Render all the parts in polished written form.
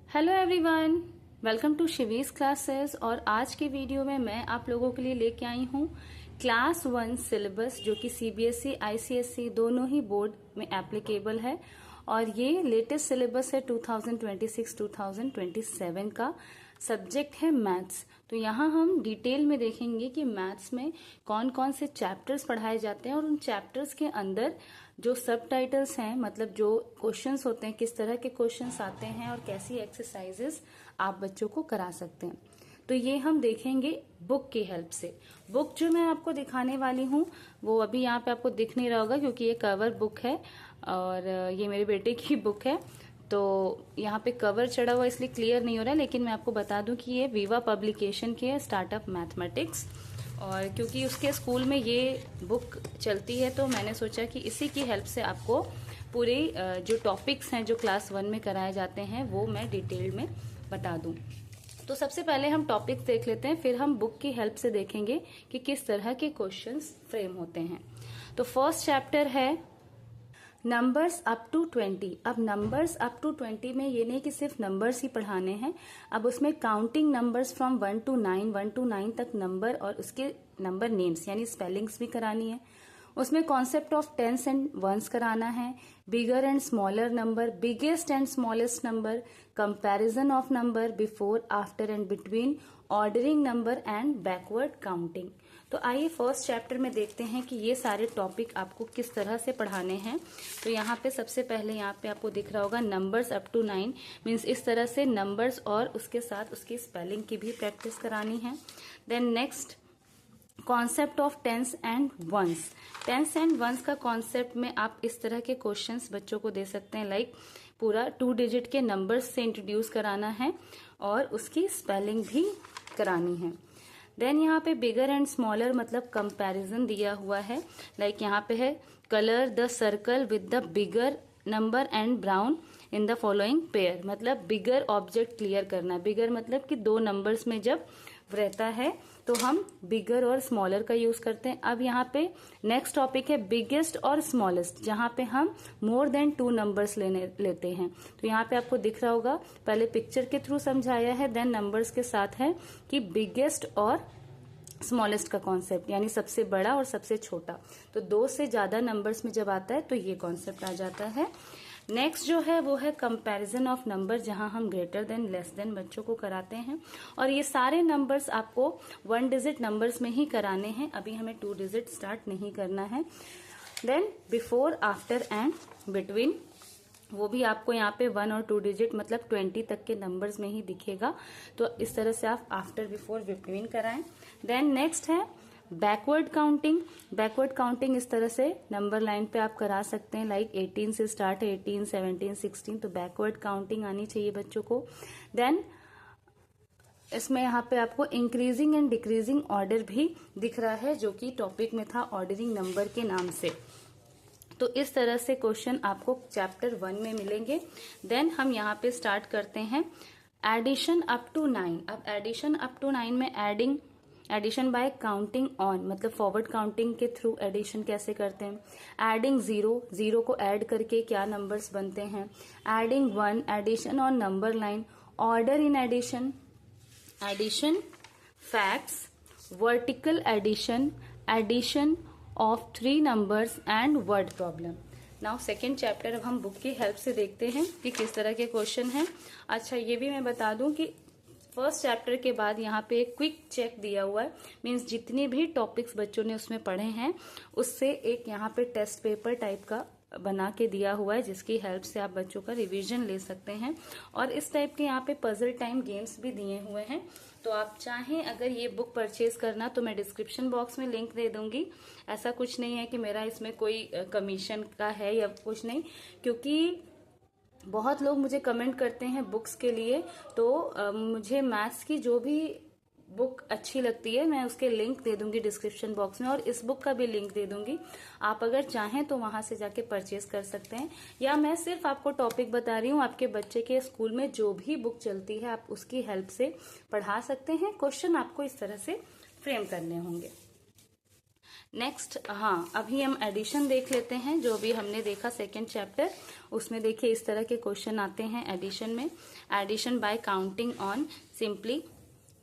Hello everyone, welcome to Shivi's classes. और आज के वीडियो में मैं आप लोगों के लिए लेके आई हूँ क्लास 1 सिलेबस, जो कि सीबीएसई आईसीएसई दोनों ही बोर्ड में एप्लीकेबल है। और ये लेटेस्ट सिलेबस है 2026-2027 का। सब्जेक्ट है मैथ्स। तो यहाँ हम डिटेल में देखेंगे कि मैथ्स में कौन कौन से चैप्टर्स पढ़ाए जाते हैं और उन चैप्टर्स के अंदर जो सब टाइटल्स हैं, मतलब जो क्वेश्चंस होते हैं, किस तरह के क्वेश्चंस आते हैं और कैसी एक्सरसाइजेस आप बच्चों को करा सकते हैं। तो ये हम देखेंगे बुक की हेल्प से। बुक जो मैं आपको दिखाने वाली हूँ वो अभी यहाँ पे आपको दिख नहीं रहा होगा, क्योंकि ये कवर बुक है और ये मेरे बेटे की बुक है। तो यहाँ पे कवर चढ़ा हुआ इसलिए क्लियर नहीं हो रहा है, लेकिन मैं आपको बता दूं कि ये विवा पब्लिकेशन की है, स्टार्टअप मैथमेटिक्स। और क्योंकि उसके स्कूल में ये बुक चलती है तो मैंने सोचा कि इसी की हेल्प से आपको पूरे जो टॉपिक्स हैं जो क्लास 1 में कराए जाते हैं वो मैं डिटेल में बता दूं। तो सबसे पहले हम टॉपिक्स देख लेते हैं, फिर हम बुक की हेल्प से देखेंगे कि किस तरह के क्वेश्चंस फ्रेम होते हैं। तो फर्स्ट चैप्टर है नंबर्स अप टू 20। अब नंबर्स अप टू 20 में ये नहीं कि सिर्फ नंबर्स ही पढ़ाने हैं, अब उसमें काउंटिंग नंबर्स फ्रॉम 1 to 9 तक नंबर और उसके नंबर नेम्स यानी स्पेलिंग्स भी करानी है। उसमें concept of tens and ones कराना है, bigger and smaller number, biggest and smallest number, comparison of number, before, after and between, ordering number and backward counting. तो आइए फर्स्ट चैप्टर में देखते हैं कि ये सारे टॉपिक आपको किस तरह से पढ़ाने हैं। तो यहाँ पे सबसे पहले यहाँ पे आपको दिख रहा होगा नंबर्स अप टू 9, मीन्स इस तरह से नंबर्स और उसके साथ उसकी स्पेलिंग की भी प्रैक्टिस करानी है। Then next concept of tens and ones. Tens and ones का कॉन्सेप्ट में आप इस तरह के क्वेश्चंस बच्चों को दे सकते हैं, लाइक पूरा 2 डिजिट के नंबर्स से इंट्रोड्यूस कराना है और उसकी स्पेलिंग भी करानी है। देन यहाँ पे बिगर एंड स्मॉलर मतलब कंपैरिजन दिया हुआ है, लाइक यहाँ पे है colour the circle with the bigger number and brown in the following pair, मतलब बिगर ऑब्जेक्ट क्लियर करना। बिगर मतलब कि 2 नंबर्स में जब रहता है तो हम बिगर और स्मॉलर का यूज करते हैं। अब यहाँ पे नेक्स्ट टॉपिक है बिगेस्ट और स्मॉलेस्ट, जहाँ पे हम मोर देन 2 नंबर्स लेते हैं। तो यहाँ पे आपको दिख रहा होगा, पहले पिक्चर के थ्रू समझाया है, देन नंबर्स के साथ है कि बिगेस्ट और स्मॉलेस्ट का कॉन्सेप्ट, यानी सबसे बड़ा और सबसे छोटा। तो 2 से ज्यादा नंबर्स में जब आता है तो ये कॉन्सेप्ट आ जाता है। नेक्स्ट जो है वो है कंपैरिजन ऑफ नंबर, जहां हम ग्रेटर देन लेस देन बच्चों को कराते हैं। और ये सारे नंबर्स आपको 1 डिजिट नंबर्स में ही कराने हैं, अभी हमें 2 डिजिट स्टार्ट नहीं करना है। Then before, after and between, वो भी आपको यहाँ पे 1 और 2 डिजिट मतलब 20 तक के नंबर्स में ही दिखेगा। तो इस तरह से आप आफ्टर, बिफोर, बिटवीन कराएं। देन नेक्स्ट है बैकवर्ड काउंटिंग। बैकवर्ड काउंटिंग इस तरह से नंबर लाइन पे आप करा सकते हैं, लाइक 18 से स्टार्ट है, 18, 17, 16, तो बैकवर्ड काउंटिंग आनी चाहिए बच्चों को। देन इसमें यहाँ पे आपको इंक्रीजिंग एंड डिक्रीजिंग ऑर्डर भी दिख रहा है, जो कि टॉपिक में था ऑर्डरिंग नंबर के नाम से। तो इस तरह से क्वेश्चन आपको चैप्टर 1 में मिलेंगे। देन हम यहाँ पे स्टार्ट करते हैं एडिशन अप टू 9। अब एडिशन अप टू 9 में एडिशन बाय काउंटिंग ऑन, मतलब फॉरवर्ड काउंटिंग के थ्रू एडिशन कैसे करते हैं। एडिंग 0 को ऐड करके क्या नंबर्स बनते हैं। Adding 1, addition on number line, order in addition, addition facts, vertical addition, addition of 3 numbers and word problem. Now second chapter अब हम बुक की हेल्प से देखते हैं कि किस तरह के क्वेश्चन हैं। अच्छा, ये भी मैं बता दूं कि फर्स्ट चैप्टर के बाद यहाँ पे एक क्विक चेक दिया हुआ है, मीन्स जितने भी टॉपिक्स बच्चों ने उसमें पढ़े हैं उससे एक यहाँ पे टेस्ट पेपर टाइप का बना के दिया हुआ है, जिसकी हेल्प से आप बच्चों का रिवीजन ले सकते हैं। और इस टाइप के यहाँ पे पजल टाइम गेम्स भी दिए हुए हैं। तो आप चाहें अगर ये बुक परचेज करना तो मैं डिस्क्रिप्शन बॉक्स में लिंक दे दूंगी। ऐसा कुछ नहीं है कि मेरा इसमें कोई कमीशन का है या कुछ नहीं, क्योंकि बहुत लोग मुझे कमेंट करते हैं बुक्स के लिए। तो मुझे मैथ्स की जो भी बुक अच्छी लगती है मैं उसके लिंक दे दूंगी डिस्क्रिप्शन बॉक्स में, और इस बुक का भी लिंक दे दूंगी। आप अगर चाहें तो वहां से जाके परचेज कर सकते हैं, या मैं सिर्फ आपको टॉपिक बता रही हूँ। आपके बच्चे के स्कूल में जो भी बुक चलती है आप उसकी हेल्प से पढ़ा सकते हैं। क्वेश्चन आपको इस तरह से फ्रेम करने होंगे। नेक्स्ट, हाँ, अभी हम एडिशन देख लेते हैं। जो भी हमने देखा सेकेंड चैप्टर, उसमें देखिए इस तरह के क्वेश्चन आते हैं एडिशन में। Addition by counting on, simply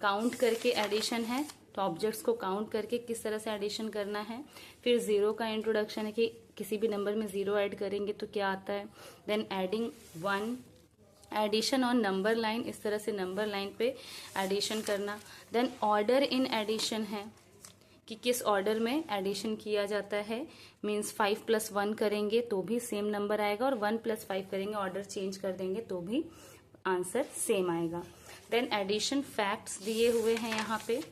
count करके एडिशन है, तो ऑब्जेक्ट्स को काउंट करके किस तरह से एडिशन करना है। फिर जीरो का इंट्रोडक्शन है कि किसी भी नंबर में जीरो ऐड करेंगे तो क्या आता है। Then adding one, addition on number line, इस तरह से नंबर लाइन पे एडिशन करना। देन ऑर्डर इन एडिशन है कि किस ऑर्डर में एडिशन किया जाता है। मीन्स 5 + 1 करेंगे तो भी सेम नंबर आएगा, और 1 + 5 करेंगे, ऑर्डर चेंज कर देंगे तो भी आंसर सेम आएगा। देन एडिशन फैक्ट्स दिए हुए हैं यहाँ पे।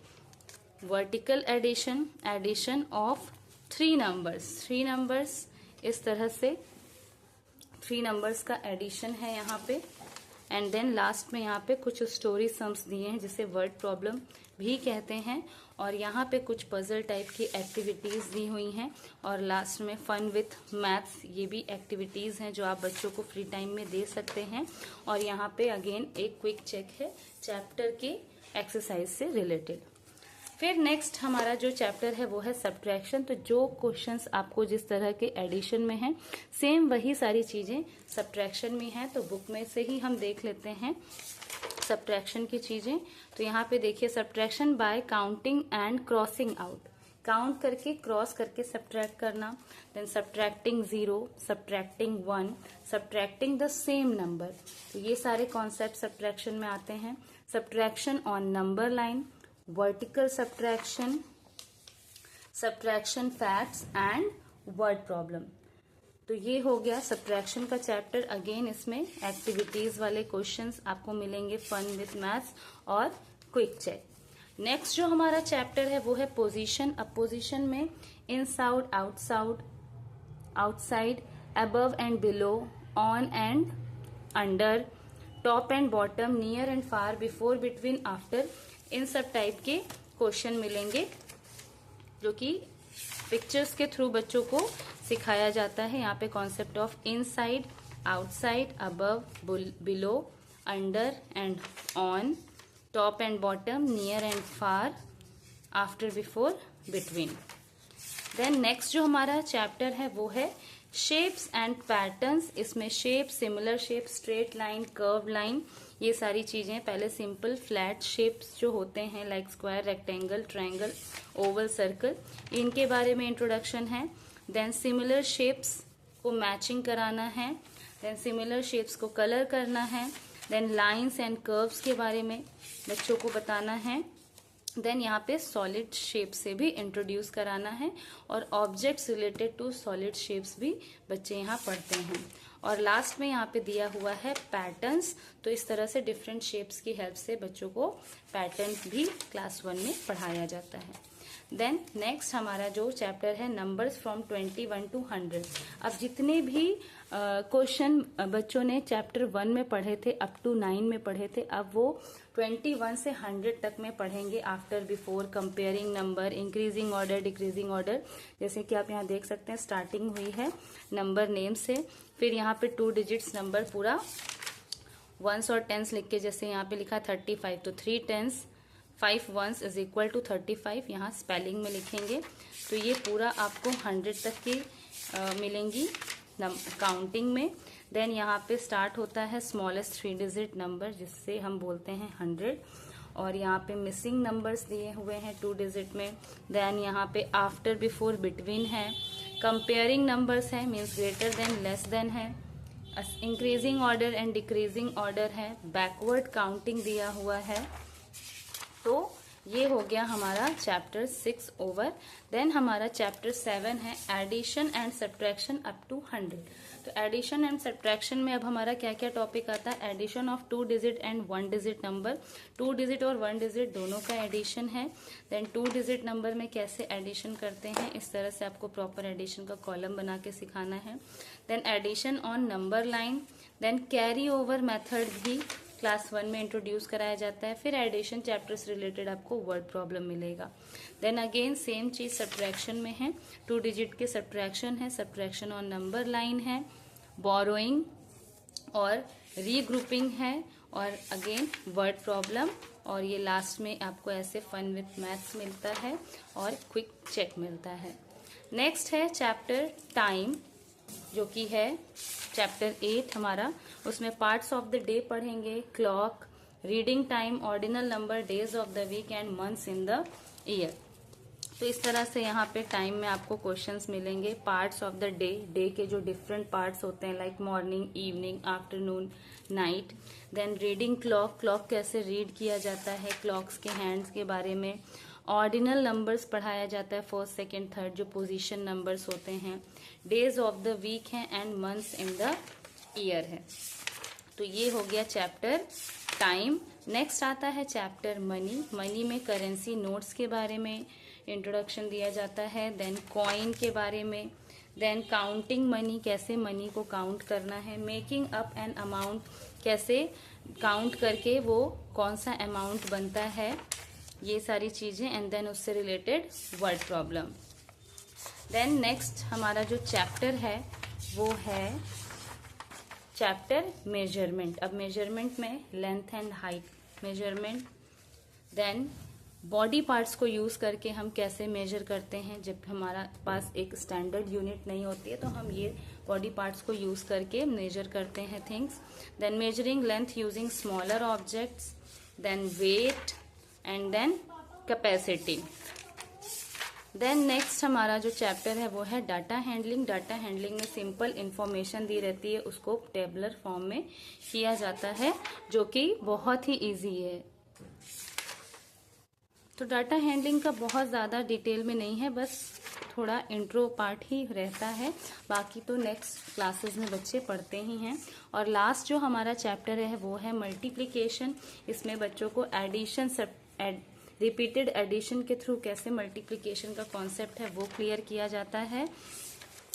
Vertical addition, addition of 3 numbers, इस तरह से 3 नंबर्स का एडिशन है यहाँ पे। एंड देन लास्ट में यहाँ पे कुछ स्टोरी सम्स दिए हैं जिसे वर्ड प्रॉब्लम भी कहते हैं, और यहाँ पे कुछ पजल टाइप की एक्टिविटीज दी हुई हैं, और लास्ट में फन विथ मैथ्स, ये भी एक्टिविटीज हैं जो आप बच्चों को फ्री टाइम में दे सकते हैं। और यहाँ पे अगेन एक क्विक चेक है चैप्टर के एक्सरसाइज से रिलेटेड। फिर नेक्स्ट हमारा जो चैप्टर है वो है सब्ट्रैक्शन। तो जो क्वेश्चंस आपको जिस तरह के एडिशन में हैं, सेम वही सारी चीजें सब्ट्रैक्शन में हैं। तो बुक में से ही हम देख लेते हैं सब्ट्रैक्शन की चीजें। तो यहाँ पे देखिए, subtraction by counting and crossing out, count करके क्रॉस करके सब्ट्रैक्ट करना। Then subtracting 0, subtracting 1, subtracting the same number. तो ये सारे कॉन्सेप्ट सब्ट्रैक्शन में आते हैं। Subtraction on number line, vertical subtraction, subtraction facts and word problem. तो ये हो गया सब्ट्रैक्शन का चैप्टर। अगेन इसमें एक्टिविटीज वाले क्वेश्चंस आपको मिलेंगे, फन विथ मैथ्स और क्विक चेक। नेक्स्ट जो हमारा चैप्टर है वो है पोजीशन। अब पोजीशन में inside, outside, above and below, on and under, top and bottom, near and far, before, between, after, इन सब टाइप के क्वेश्चन मिलेंगे जो कि पिक्चर्स के थ्रू बच्चों को सिखाया जाता है। यहाँ पे concept of inside, outside, above, below, under and on, top and bottom, near and far, after, before, between. Then next जो हमारा चैप्टर है वो है शेप्स एंड पैटर्न्स। इसमें shape, similar shape, straight line, curve line, ये सारी चीजें। पहले सिंपल फ्लैट शेप्स जो होते हैं like square, rectangle, triangle, Oval, circle, इनके बारे में इंट्रोडक्शन है। देन सिमिलर शेप्स को मैचिंग कराना है, देन सिमिलर शेप्स को कलर करना है, देन लाइंस एंड कर्व्स के बारे में बच्चों को बताना है। देन यहाँ पे सॉलिड शेप से भी इंट्रोड्यूस कराना है, और objects related to solid shapes भी बच्चे यहाँ पढ़ते हैं। और लास्ट में यहाँ पे दिया हुआ है पैटर्न्स। तो इस तरह से डिफरेंट शेप्स की हेल्प से बच्चों को पैटर्न भी क्लास 1 में पढ़ाया जाता है। देन नेक्स्ट हमारा जो चैप्टर है नंबर्स फ्रॉम 21 to 100। अब जितने भी क्वेश्चन बच्चों ने चैप्टर 1 में पढ़े थे, अप टू 9 में पढ़े थे, अब वो 21 से 100 तक में पढ़ेंगे। After, before, comparing number, increasing order, decreasing order, जैसे कि आप यहाँ देख सकते हैं स्टार्टिंग हुई है नंबर नेम से। फिर यहाँ पे 2 डिजिट्स नंबर पूरा वंस और टेंस लिख के, जैसे यहाँ पे लिखा 35 तो 3 tens, 5 ones is equal to 35, यहाँ स्पेलिंग में लिखेंगे। तो ये पूरा आपको 100 तक की मिलेंगी काउंटिंग में। देन यहाँ पे स्टार्ट होता है स्मॉलेस्ट 3 डिजिट नंबर जिससे हम बोलते हैं 100, और यहाँ पे मिसिंग नंबर्स दिए हुए हैं 2 डिजिट में। देन यहाँ पे आफ्टर, बिफोर, बिटवीन है, कंपेयरिंग नंबर्स है, means greater than, less than है, increasing order and decreasing order है, बैकवर्ड काउंटिंग दिया हुआ है। तो ये हो गया हमारा चैप्टर 6 ओवर। देन हमारा चैप्टर 7 है addition and subtraction up to 100। तो एडिशन एंड सब्ट्रैक्शन में अब हमारा क्या क्या टॉपिक आता है। Addition of 2 digit and 1 digit number, 2 digit और 1 डिजिट दोनों का एडिशन है। देन 2 डिजिट नंबर में कैसे एडिशन करते हैं, इस तरह से आपको प्रॉपर एडिशन का कॉलम बना के सिखाना है। Then addition on number line, then carry over method भी क्लास 1 में इंट्रोड्यूस कराया जाता है। फिर एडिशन चैप्टर से रिलेटेड आपको वर्ड प्रॉब्लम मिलेगा। देन अगेन सेम चीज सब्ट्रैक्शन में है, 2 डिजिट के सब्ट्रैक्शन है, सब्ट्रैक्शन ऑन नंबर लाइन है, बोरोइंग और रीग्रुपिंग है और अगेन वर्ड प्रॉब्लम, और ये लास्ट में आपको ऐसे फन विथ मैथ्स मिलता है और क्विक चेक मिलता है। नेक्स्ट है चैप्टर टाइम, जो कि है चैप्टर 8 हमारा। उसमें पार्ट्स ऑफ द डे पढ़ेंगे, clock, reading time, ordinal number, days of the week and months in the year. तो इस तरह से यहाँ पे टाइम में आपको क्वेश्चंस मिलेंगे। Parts of the day, day के जो डिफरेंट पार्ट्स होते हैं like morning, evening, afternoon, night. Then reading clock, clock कैसे रीड किया जाता है, क्लॉक्स के हैंड्स के बारे में। ऑर्डिनल नंबर्स पढ़ाया जाता है, फर्स्ट सेकेंड थर्ड जो पोजीशन नंबर्स होते हैं। डेज ऑफ द वीक है and months in the year है। तो ये हो गया चैप्टर टाइम। नेक्स्ट आता है चैप्टर मनी। मनी में करेंसी नोट्स के बारे में इंट्रोडक्शन दिया जाता है। देन कॉइन के बारे में, देन काउंटिंग मनी, कैसे मनी को काउंट करना है। मेकिंग अप एन अमाउंट, कैसे काउंट करके वो कौन सा अमाउंट बनता है, ये सारी चीजें। एंड देन उससे related word problem. Then next हमारा जो चैप्टर है वो है चैप्टर मेजरमेंट। अब मेजरमेंट में length and height measurement, then body parts को यूज करके हम कैसे मेजर करते हैं। जब हमारा पास एक स्टैंडर्ड यूनिट नहीं होती है तो हम ये बॉडी पार्ट्स को यूज करके मेजर करते हैं things. Then measuring length using smaller objects, then weight and then capacity. Then next हमारा जो चैप्टर है वो है डाटा हैंडलिंग। डाटा हैंडलिंग में सिंपल इंफॉर्मेशन दी रहती है, उसको टेबलर फॉर्म में किया जाता है, जो कि बहुत ही इजी है। तो डाटा हैंडलिंग का बहुत ज़्यादा डिटेल में नहीं है, बस थोड़ा इंट्रो पार्ट ही रहता है, बाकी तो नेक्स्ट क्लासेस में बच्चे पढ़ते ही हैं। और लास्ट जो हमारा चैप्टर है वो है मल्टीप्लिकेशन। इसमें बच्चों को एडिशन, रिपीटेड एडिशन के थ्रू कैसे मल्टीप्लिकेशन का कॉन्सेप्ट है वो क्लियर किया जाता है।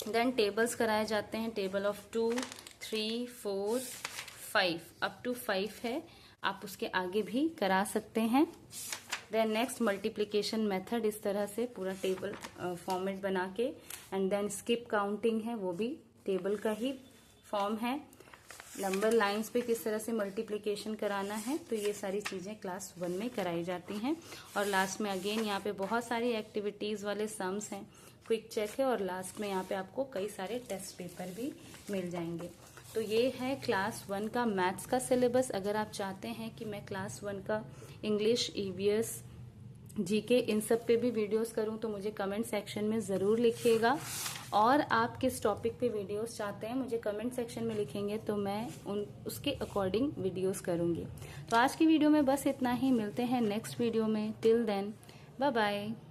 देन टेबल्स कराए जाते हैं, टेबल ऑफ 2, 3, 4, 5, अप टू 5 है, आप उसके आगे भी करा सकते हैं। देन नेक्स्ट मल्टीप्लिकेशन मेथड, इस तरह से पूरा टेबल फॉर्मेट बना के। एंड देन स्किप काउंटिंग है, वो भी टेबल का ही फॉर्म है। नंबर लाइंस पे किस तरह से मल्टीप्लिकेशन कराना है, तो ये सारी चीजें क्लास 1 में कराई जाती हैं। और लास्ट में अगेन यहाँ पे बहुत सारी एक्टिविटीज वाले सम्स हैं, क्विक चेक है, और लास्ट में यहाँ पे आपको कई सारे टेस्ट पेपर भी मिल जाएंगे। तो ये है क्लास 1 का मैथ्स का सिलेबस। अगर आप चाहते हैं कि मैं क्लास 1 का इंग्लिश, ईवीएस, जीके इन सब पे भी वीडियोस करूं तो मुझे कमेंट सेक्शन में ज़रूर लिखिएगा। और आप किस टॉपिक पे वीडियोस चाहते हैं मुझे कमेंट सेक्शन में लिखेंगे तो मैं उसके अकॉर्डिंग वीडियोस करूंगी। तो आज की वीडियो में बस इतना ही, मिलते हैं नेक्स्ट वीडियो में। Till then bye bye.